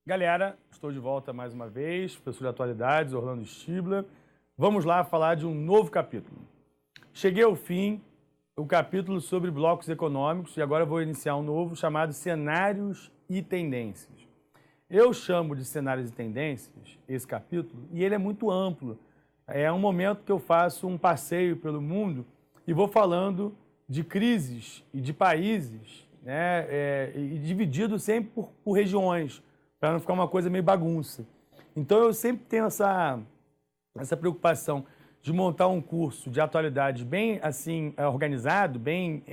Galera, estou de volta mais uma vez, professor de atualidades, Orlando Stibler. Vamos lá falar de um novo capítulo. Cheguei ao fim, o capítulo sobre blocos econômicos, e agora vou iniciar um novo chamado Cenários e Tendências. Eu chamo de Cenários e Tendências esse capítulo, e ele é muito amplo. É um momento que eu faço um passeio pelo mundo e vou falando de crises e de países, né, e dividido sempre por regiões, para não ficar uma coisa meio bagunça. Então, eu sempre tenho essa preocupação de montar um curso de atualidade bem assim organizado, bem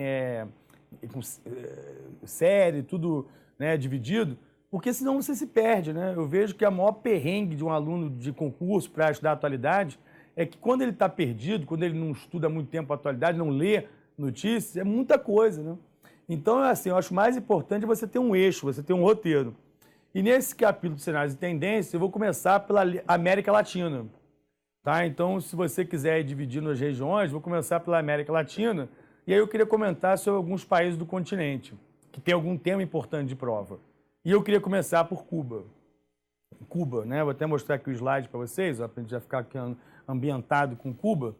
sério, tudo, né, dividido, porque senão você se perde, né? Eu vejo que a maior perrengue de um aluno de concurso para estudar atualidade é que quando ele está perdido, quando ele não estuda há muito tempo a atualidade, não lê notícias, é muita coisa, né? Então, assim, eu acho mais importante você ter um eixo, você ter um roteiro. E nesse capítulo de cenários e tendências, eu vou começar pela América Latina. Tá? Então, se você quiser ir dividindo as regiões, vou começar pela América Latina. E aí eu queria comentar sobre alguns países do continente, que tem algum tema importante de prova. E eu queria começar por Cuba. Cuba, né? Vou até mostrar aqui o slide para vocês, para a gente já ficar aqui ambientado com Cuba.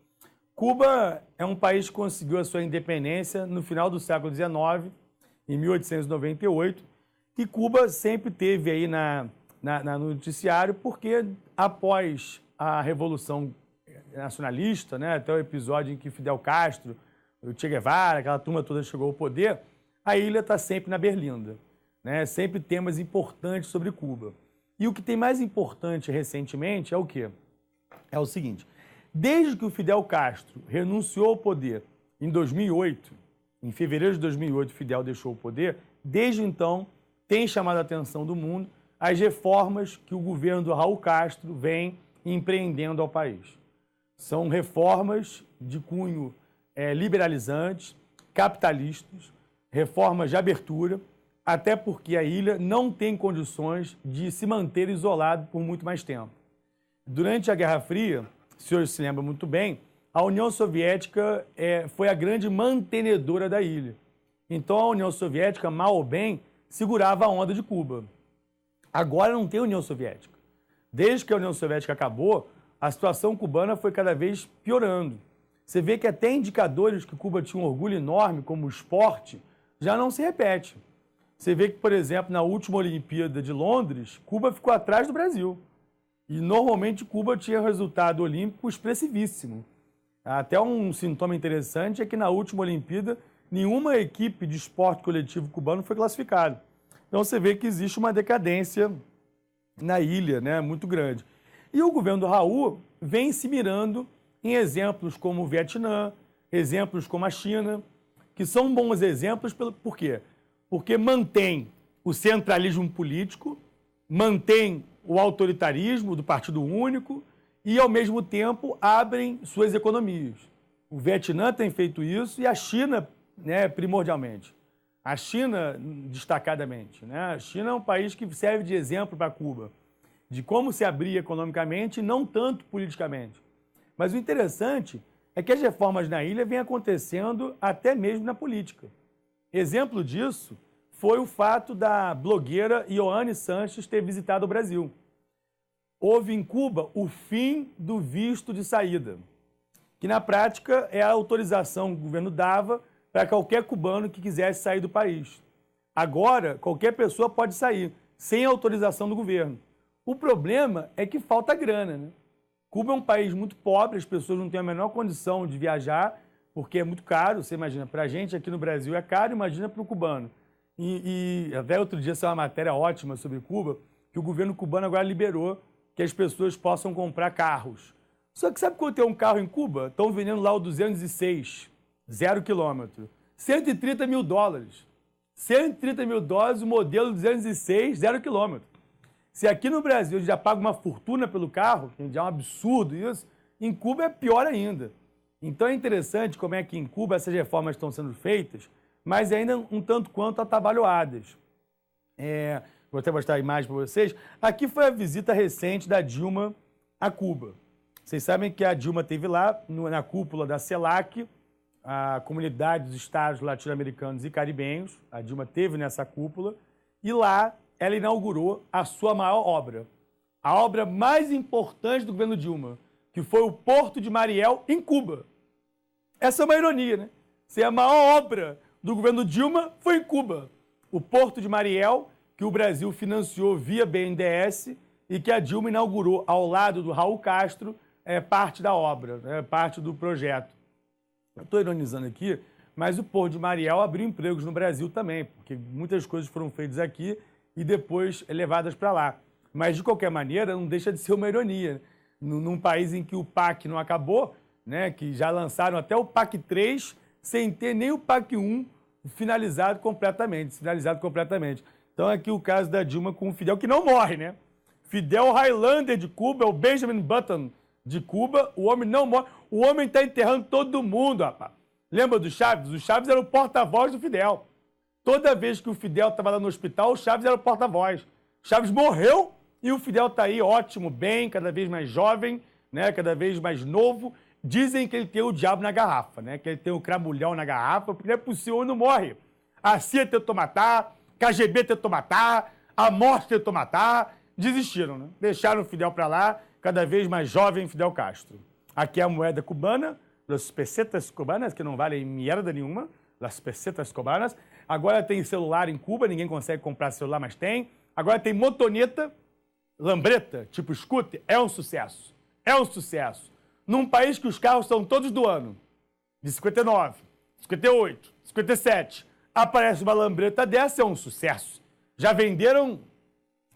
Cuba é um país que conseguiu a sua independência no final do século XIX, em 1898, e Cuba sempre teve aí no noticiário porque após a Revolução Nacionalista, né, até o episódio em que Fidel Castro, o Che Guevara, aquela turma toda chegou ao poder, a ilha está sempre na berlinda, né, sempre temas importantes sobre Cuba. E o que tem mais importante recentemente é o quê? É o seguinte, desde que o Fidel Castro renunciou ao poder em 2008, em fevereiro de 2008 Fidel deixou o poder, desde então tem chamado a atenção do mundo as reformas que o governo do Raul Castro vem empreendendo ao país. São reformas de cunho liberalizantes, capitalistas, reformas de abertura, até porque a ilha não tem condições de se manter isolado por muito mais tempo. Durante a Guerra Fria, se senhores se lembram muito bem, a União Soviética foi a grande mantenedora da ilha. Então a União Soviética, mal ou bem, segurava a onda de Cuba. Agora não tem União Soviética. Desde que a União Soviética acabou, a situação cubana foi cada vez piorando. Você vê que até indicadores que Cuba tinha um orgulho enorme, como o esporte, já não se repete. Você vê que, por exemplo, na última Olimpíada de Londres, Cuba ficou atrás do Brasil. E normalmente Cuba tinha resultado olímpico expressivíssimo. Até um sintoma interessante é que na última Olimpíada nenhuma equipe de esporte coletivo cubano foi classificada. Então você vê que existe uma decadência na ilha, né, muito grande. E o governo do Raul vem se mirando em exemplos como o Vietnã, exemplos como a China, que são bons exemplos. Por quê? Porque mantém o centralismo político, mantém o autoritarismo do Partido Único e, ao mesmo tempo, abrem suas economias. O Vietnã tem feito isso e a China, né, primordialmente. A China, destacadamente, né? A China é um país que serve de exemplo para Cuba, de como se abrir economicamente e não tanto politicamente. Mas o interessante é que as reformas na ilha vêm acontecendo até mesmo na política. Exemplo disso foi o fato da blogueira Ioane Sanches ter visitado o Brasil. Houve em Cuba o fim do visto de saída, que na prática é a autorização que o governo dava para qualquer cubano que quisesse sair do país. Agora, qualquer pessoa pode sair, sem autorização do governo. O problema é que falta grana, né? Cuba é um país muito pobre, as pessoas não têm a menor condição de viajar, porque é muito caro, você imagina, para a gente aqui no Brasil é caro, imagina para o cubano. E até outro dia saiu uma matéria ótima sobre Cuba, que o governo cubano agora liberou que as pessoas possam comprar carros. Só que sabe quanto é um carro em Cuba? Estão vendendo lá o 206, 0 quilômetro. $130 mil. $130 mil o modelo 206, 0 quilômetro. Se aqui no Brasil a gente já paga uma fortuna pelo carro, que já é um absurdo isso, em Cuba é pior ainda. Então é interessante como é que em Cuba essas reformas estão sendo feitas, mas ainda um tanto quanto atabalhoadas. Vou até mostrar a imagem para vocês. Aqui foi a visita recente da Dilma a Cuba. Vocês sabem que a Dilma esteve lá na cúpula da CELAC, a Comunidade dos Estados Latino-Americanos e Caribenhos. A Dilma esteve nessa cúpula e lá ela inaugurou a sua maior obra, a obra mais importante do governo Dilma, que foi o Porto de Mariel, em Cuba. Essa é uma ironia, né? Se a maior obra do governo Dilma foi em Cuba. O Porto de Mariel, que o Brasil financiou via BNDES e que a Dilma inaugurou ao lado do Raul Castro, parte da obra, parte do projeto. Eu estou ironizando aqui, mas o Porto de Mariel abriu empregos no Brasil também, porque muitas coisas foram feitas aqui e depois levadas para lá. Mas, de qualquer maneira, não deixa de ser uma ironia. Num país em que o PAC não acabou, né, que já lançaram até o PAC 3, sem ter nem o PAC 1 finalizado completamente. Então, aqui o caso da Dilma com o Fidel, que não morre, né? Fidel Highlander de Cuba, é o Benjamin Button de Cuba, o homem não morre. O homem está enterrando todo mundo, rapaz. Lembra do Chaves? O Chaves era o porta-voz do Fidel. Toda vez que o Fidel estava lá no hospital, o Chaves era o porta-voz. Chaves morreu e o Fidel está aí, ótimo, bem, cada vez mais jovem, né? Cada vez mais novo. Dizem que ele tem o diabo na garrafa, né? Que ele tem o cramulhão na garrafa, porque não é possível, ele não morre. A CIA tentou matar, KGB tentou matar, a morte tentou matar, desistiram, né? Deixaram o Fidel para lá, cada vez mais jovem Fidel Castro. Aqui é a moeda cubana, as pesetas cubanas, que não valem merda nenhuma, as pesetas cubanas. Agora tem celular em Cuba, ninguém consegue comprar celular, mas tem. Agora tem motoneta, lambreta, tipo scooter, é um sucesso. É um sucesso. Num país que os carros são todos do ano, de 59, 58, 57, aparece uma lambreta dessa, é um sucesso. Já venderam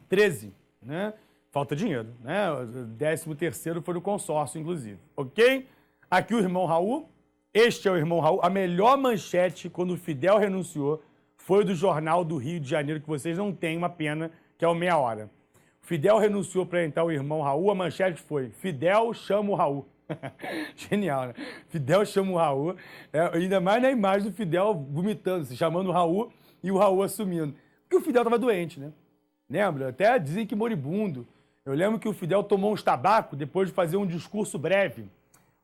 13, né? Falta dinheiro, né? O 13º foi no consórcio, inclusive, ok? Aqui o irmão Raul, este é o irmão Raul. A melhor manchete, quando o Fidel renunciou, foi do Jornal do Rio de Janeiro, que vocês não têm, uma pena, que é o Meia Hora. Fidel renunciou para entrar o irmão Raul, a manchete foi: Fidel chama o Raul. Genial, né? Fidel chama o Raul, ainda mais na imagem do Fidel vomitando, se chamando o Raul e o Raul assumindo. Porque o Fidel estava doente, né? Lembra? Até dizem que moribundo. Eu lembro que o Fidel tomou uns tabaco depois de fazer um discurso breve,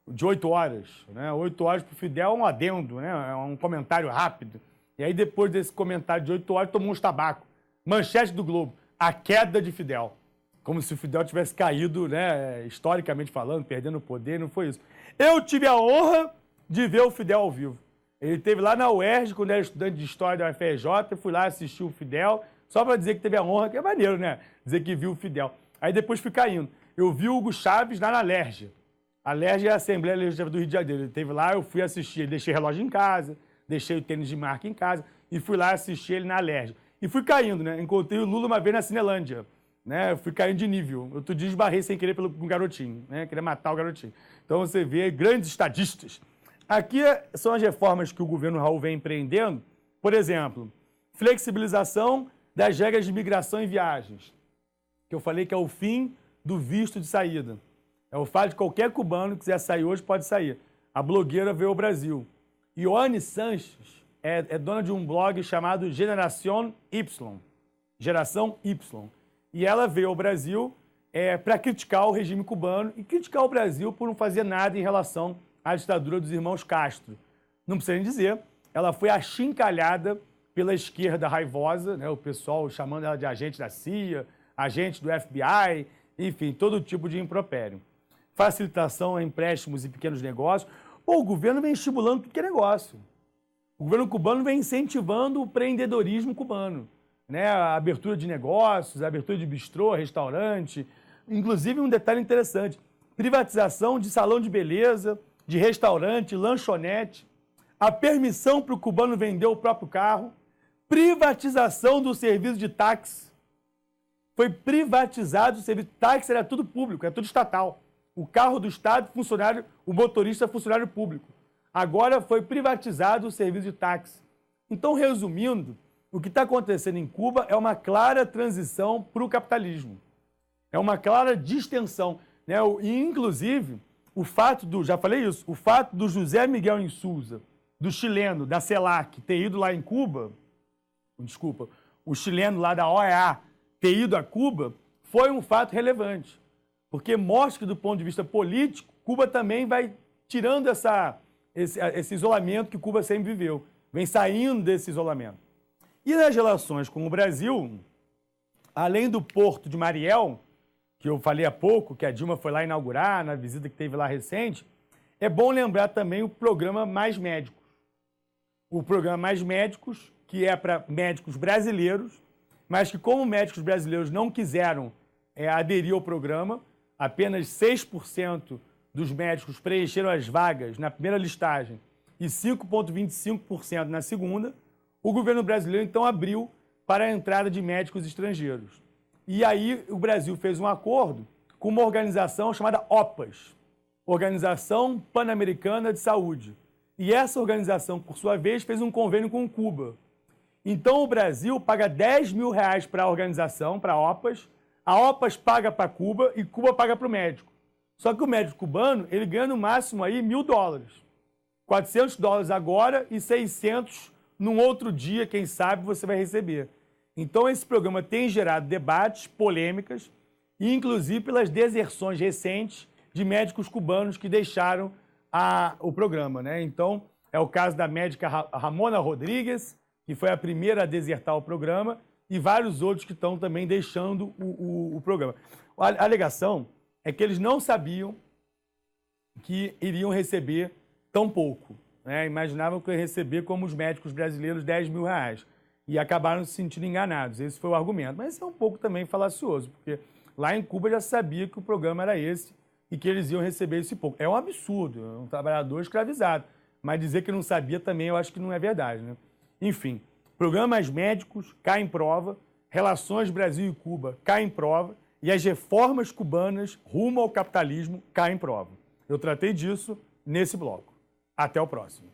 de 8 horas. Né? 8 horas para o Fidel é um adendo, né? É um comentário rápido. E aí, depois desse comentário de 8 horas, tomou uns tabaco. Manchete do Globo: a queda de Fidel. Como se o Fidel tivesse caído, né, historicamente falando, perdendo o poder, não foi isso. Eu tive a honra de ver o Fidel ao vivo. Ele esteve lá na UERJ, quando era estudante de História da UFRJ, fui lá assistir o Fidel, só para dizer que teve a honra, que é maneiro, né? Dizer que viu o Fidel. Aí depois fui caindo. Eu vi o Hugo Chávez lá na Alerj. A Alerj é a Assembleia Legislativa do Rio de Janeiro. Ele esteve lá, eu fui assistir. Deixei o relógio em casa, deixei o tênis de marca em casa e fui lá assistir ele na Alerj. E fui caindo, né? Encontrei o Lula uma vez na Cinelândia. Né? Eu fui caindo de nível. Outro dia esbarrei sem querer com um garotinho, né? Queria matar o garotinho. Então você vê grandes estadistas. Aqui são as reformas que o governo Raul vem empreendendo. Por exemplo, flexibilização das regras de migração e viagens, que eu falei que é o fim do visto de saída. É o fato de qualquer cubano que quiser sair hoje pode sair. A blogueira veio ao Brasil. Ioane Sanches é dona de um blog chamado Geração Y. E ela veio ao Brasil para criticar o regime cubano e criticar o Brasil por não fazer nada em relação à ditadura dos irmãos Castro. Não precisa nem dizer, ela foi achincalhada pela esquerda raivosa, né, o pessoal chamando ela de agente da CIA, agente do FBI, enfim, todo tipo de impropério. Facilitação a empréstimos e pequenos negócios. O governo vem estimulando tudo que é negócio. O governo cubano vem incentivando o empreendedorismo cubano. Né, a abertura de negócios, a abertura de bistrô, restaurante. Inclusive, um detalhe interessante: privatização de salão de beleza, de restaurante, lanchonete, a permissão para o cubano vender o próprio carro, privatização do serviço de táxi. Foi privatizado o serviço de táxi, era tudo público, era tudo estatal. O carro do Estado, funcionário, o motorista, funcionário público. Agora foi privatizado o serviço de táxi. Então, resumindo, o que está acontecendo em Cuba é uma clara transição para o capitalismo. É uma clara distensão. Né? E, inclusive, o fato do, já falei isso, o fato do José Miguel Insulza, do chileno, da CELAC, ter ido lá em Cuba, desculpa, o chileno lá da OEA ter ido a Cuba, foi um fato relevante. Porque mostra que, do ponto de vista político, Cuba também vai tirando esse isolamento que Cuba sempre viveu. Vem saindo desse isolamento. E nas relações com o Brasil, além do Porto de Mariel, que eu falei há pouco, que a Dilma foi lá inaugurar, na visita que teve lá recente, é bom lembrar também o programa Mais Médicos. O programa Mais Médicos, que é para médicos brasileiros, mas que como médicos brasileiros não quiseram aderir ao programa, apenas 6% dos médicos preencheram as vagas na primeira listagem e 5,25% na segunda, o governo brasileiro então abriu para a entrada de médicos estrangeiros. E aí o Brasil fez um acordo com uma organização chamada OPAS, Organização Pan-Americana de Saúde. E essa organização, por sua vez, fez um convênio com Cuba. Então o Brasil paga R$10 mil para a organização, para a OPAS paga para Cuba e Cuba paga para o médico. Só que o médico cubano, ele ganha no máximo aí $1.000. $400 agora e 600 num outro dia, quem sabe, você vai receber. Então, esse programa tem gerado debates, polêmicas, e inclusive pelas deserções recentes de médicos cubanos que deixaram o programa, né? Então, é o caso da médica Ramona Rodrigues, que foi a primeira a desertar o programa, e vários outros que estão também deixando o programa. A alegação é que eles não sabiam que iriam receber tão pouco, né? Imaginavam que iam receber, como os médicos brasileiros, R$10 mil. E acabaram se sentindo enganados. Esse foi o argumento. Mas isso é um pouco também falacioso, porque lá em Cuba já sabia que o programa era esse e que eles iam receber esse pouco. É um absurdo, é um trabalhador escravizado. Mas dizer que não sabia também eu acho que não é verdade, né? Enfim, programas médicos caem em prova, relações Brasil e Cuba caem em prova e as reformas cubanas rumo ao capitalismo caem em prova. Eu tratei disso nesse bloco. Até o próximo.